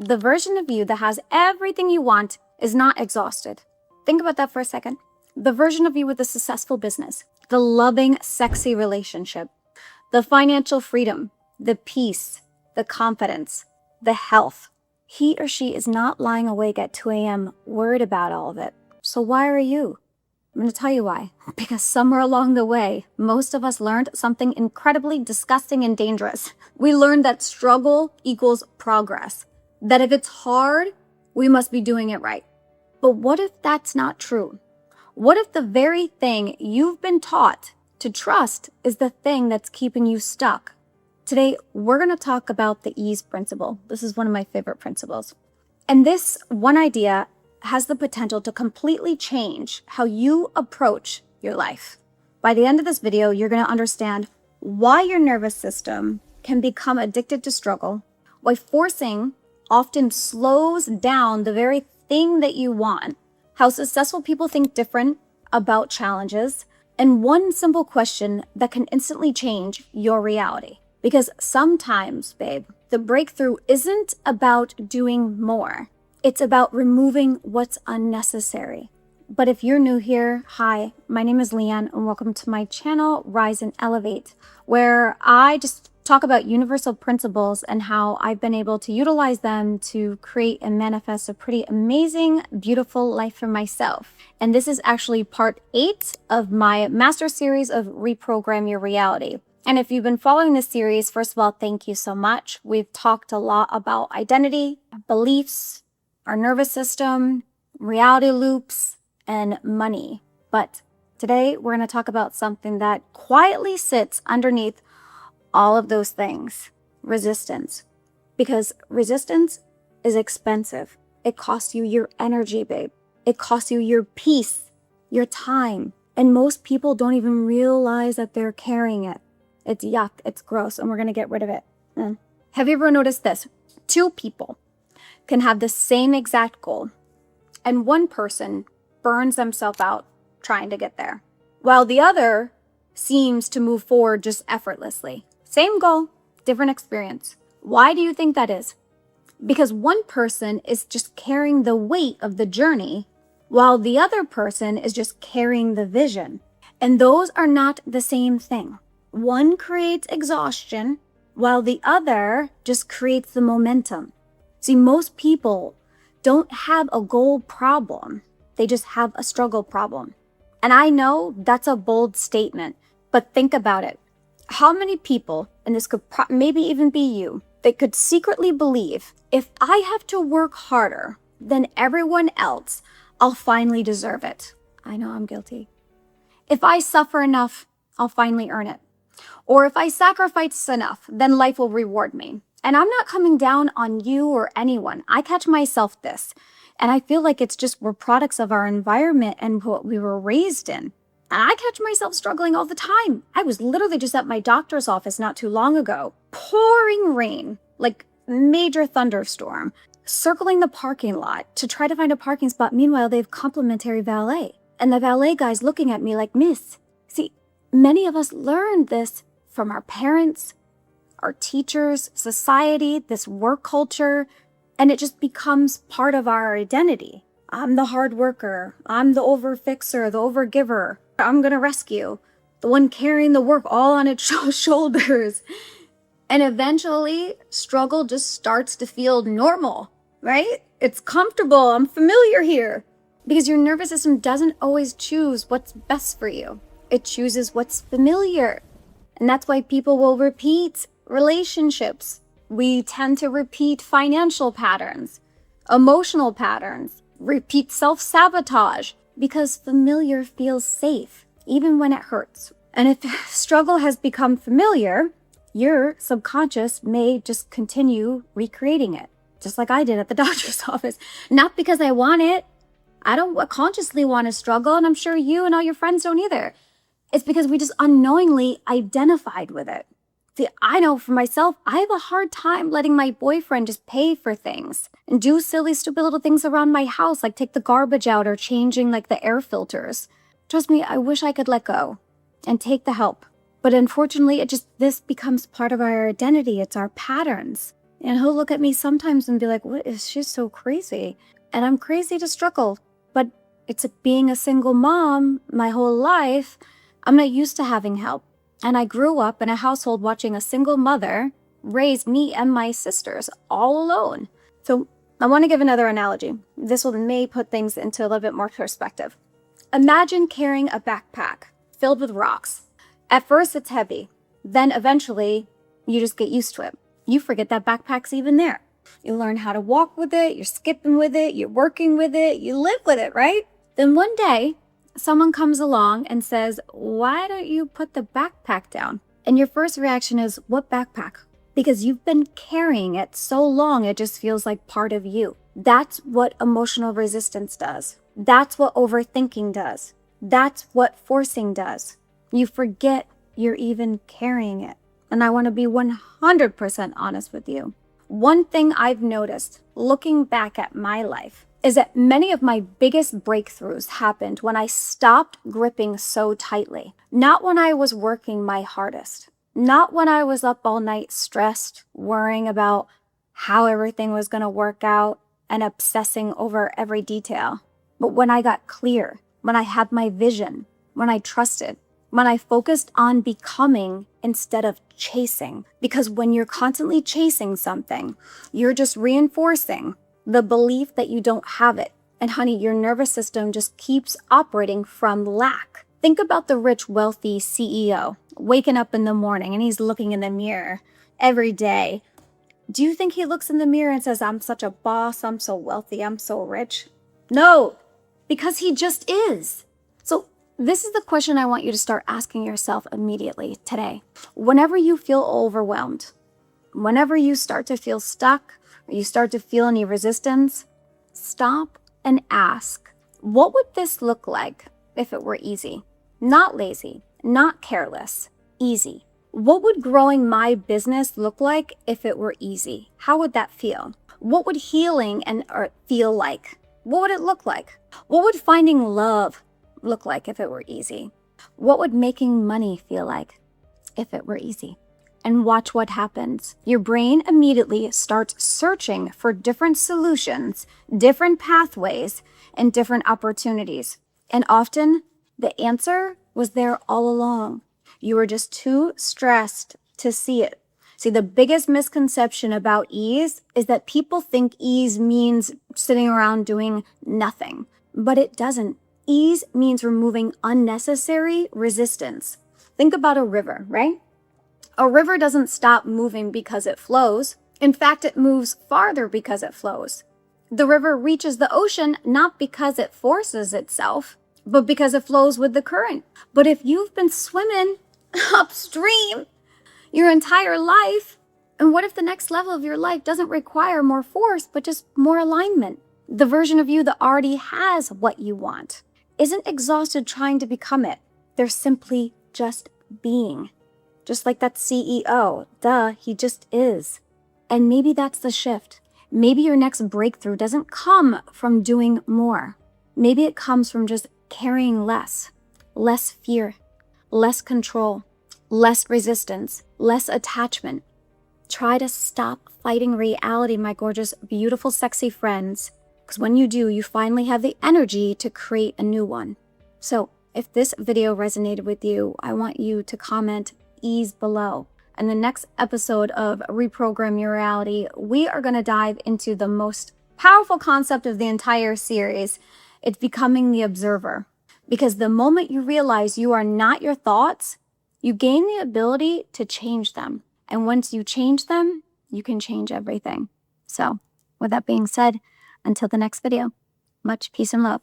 The version of you that has everything you want is not exhausted. Think about that for a second. The version of you with the successful business, the loving, sexy relationship, the financial freedom, the peace, the confidence, the health. He or she is not lying awake at 2 a.m. worried about all of it. So why are you? I'm going to tell you why. Because somewhere along the way, most of us learned something incredibly disgusting and dangerous. We learned that struggle equals progress. That if it's hard, we must be doing it right. But what if that's not true? What if the very thing you've been taught to trust is the thing that's keeping you stuck? Today, we're going to talk about the ease principle. This is one of my favorite principles. And this one idea has the potential to completely change how you approach your life. By the end of this video, you're going to understand why your nervous system can become addicted to struggle, why forcing often slows down the very thing that you want, how successful people think different about challenges, and one simple question that can instantly change your reality. Because sometimes, babe, the breakthrough isn't about doing more. It's about removing what's unnecessary. But if you're new here, hi, my name is Leanne, and welcome to my channel, Rise and Elevate, where I just talk about universal principles and how I've been able to utilize them to create and manifest a pretty amazing, beautiful life for myself. And this is actually part 8 of my master series of Reprogram Your Reality. And if you've been following this series, first of all, thank you so much. We've talked a lot about identity, beliefs, our nervous system, reality loops, and money. But today we're going to talk about something that quietly sits underneath all of those things: resistance. Because resistance is expensive. It costs you your energy, babe. It costs you your peace, your time. And most people don't even realize that they're carrying it. It's yuck, it's gross, and we're going to get rid of it. Have you ever noticed this? 2 people can have the same exact goal, and one person burns themselves out trying to get there, while the other seems to move forward just effortlessly. Same goal, different experience. Why do you think that is? Because one person is just carrying the weight of the journey, while the other person is just carrying the vision. And those are not the same thing. One creates exhaustion, while the other just creates the momentum. See, most people don't have a goal problem. They just have a struggle problem. And I know that's a bold statement, but think about it. How many people, and this could maybe even be you, that could secretly believe, if I have to work harder than everyone else, I'll finally deserve it? I know I'm guilty. If I suffer enough, I'll finally earn it. Or if I sacrifice enough, then life will reward me. And I'm not coming down on you or anyone. I catch myself this. And I feel like it's just we're products of our environment and what we were raised in. And I catch myself struggling all the time. I was literally just at my doctor's office not too long ago. Pouring rain, like major thunderstorm, circling the parking lot to try to find a parking spot. Meanwhile, they have complimentary valet. And the valet guy's looking at me like, "Miss." See, many of us learned this from our parents, our teachers, society, this work culture, and it just becomes part of our identity. I'm the hard worker. I'm the over-fixer, the over-giver. I'm going to rescue. The one carrying the work all on its shoulders. And eventually, struggle just starts to feel normal, right? It's comfortable. I'm familiar here. Because your nervous system doesn't always choose what's best for you. It chooses what's familiar. And that's why people will repeat relationships. We tend to repeat financial patterns, emotional patterns, repeat self-sabotage, because familiar feels safe, even when it hurts. And if struggle has become familiar, your subconscious may just continue recreating it, just like I did at the doctor's office. Not because I want it. I don't consciously want to struggle, and I'm sure you and all your friends don't either. It's because we just unknowingly identified with it. See, I know for myself, I have a hard time letting my boyfriend just pay for things and do silly, stupid little things around my house, like take the garbage out or changing like the air filters. Trust me, I wish I could let go and take the help. But unfortunately, this becomes part of our identity. It's our patterns. And he'll look at me sometimes and be like, what is she so crazy? And I'm crazy to struggle. But it's being a single mom my whole life. I'm not used to having help. And I grew up in a household watching a single mother raise me and my sisters all alone. So I want to give another analogy. This may put things into a little bit more perspective. Imagine carrying a backpack filled with rocks. At first, it's heavy. Then eventually, you just get used to it. You forget that backpack's even there. You learn how to walk with it, you're skipping with it, you're working with it, you live with it, right? Then one day, someone comes along and says, why don't you put the backpack down? And your first reaction is, what backpack? Because you've been carrying it so long, it just feels like part of you. That's what emotional resistance does. That's what overthinking does. That's what forcing does. You forget you're even carrying it. And I want to be 100% honest with you. One thing I've noticed looking back at my life is that many of my biggest breakthroughs happened when I stopped gripping so tightly. Not when I was working my hardest. Not when I was up all night stressed, worrying about how everything was going to work out and obsessing over every detail. But when I got clear, when I had my vision, when I trusted, when I focused on becoming instead of chasing. Because when you're constantly chasing something, you're just reinforcing the belief that you don't have it. And honey, your nervous system just keeps operating from lack. Think about the rich, wealthy CEO waking up in the morning and he's looking in the mirror every day. Do you think he looks in the mirror and says, I'm such a boss, I'm so wealthy, I'm so rich? No, because he just is. So this is the question I want you to start asking yourself immediately today. Whenever you feel overwhelmed, whenever you start to feel stuck, or you start to feel any resistance, stop and ask, what would this look like if it were easy? Not lazy, not careless, easy. What would growing my business look like if it were easy? How would that feel? What would healing feel like? What would it look like? What would finding love look like if it were easy? What would making money feel like if it were easy? And watch what happens. Your brain immediately starts searching for different solutions, different pathways, and different opportunities. And often, the answer was there all along. You were just too stressed to see it. See, the biggest misconception about ease is that people think ease means sitting around doing nothing, but it doesn't. Ease means removing unnecessary resistance. Think about a river, right? A river doesn't stop moving because it flows. In fact, it moves farther because it flows. The river reaches the ocean not because it forces itself, but because it flows with the current. But if you've been swimming upstream your entire life, and what if the next level of your life doesn't require more force, but just more alignment? The version of you that already has what you want isn't exhausted trying to become it. They're simply just being. Just like that CEO. Duh, he just is. And maybe that's the shift. Maybe your next breakthrough doesn't come from doing more. Maybe it comes from just carrying less fear, less control, less resistance, less attachment. Try to stop fighting reality, my gorgeous, beautiful, sexy friends. Because when you do, you finally have the energy to create a new one. So if this video resonated with you, I want you to comment ease below. In the next episode of Reprogram Your Reality, we are going to dive into the most powerful concept of the entire series. It's becoming the observer. Because the moment you realize you are not your thoughts, you gain the ability to change them. And once you change them, you can change everything. So with that being said, until the next video, much peace and love.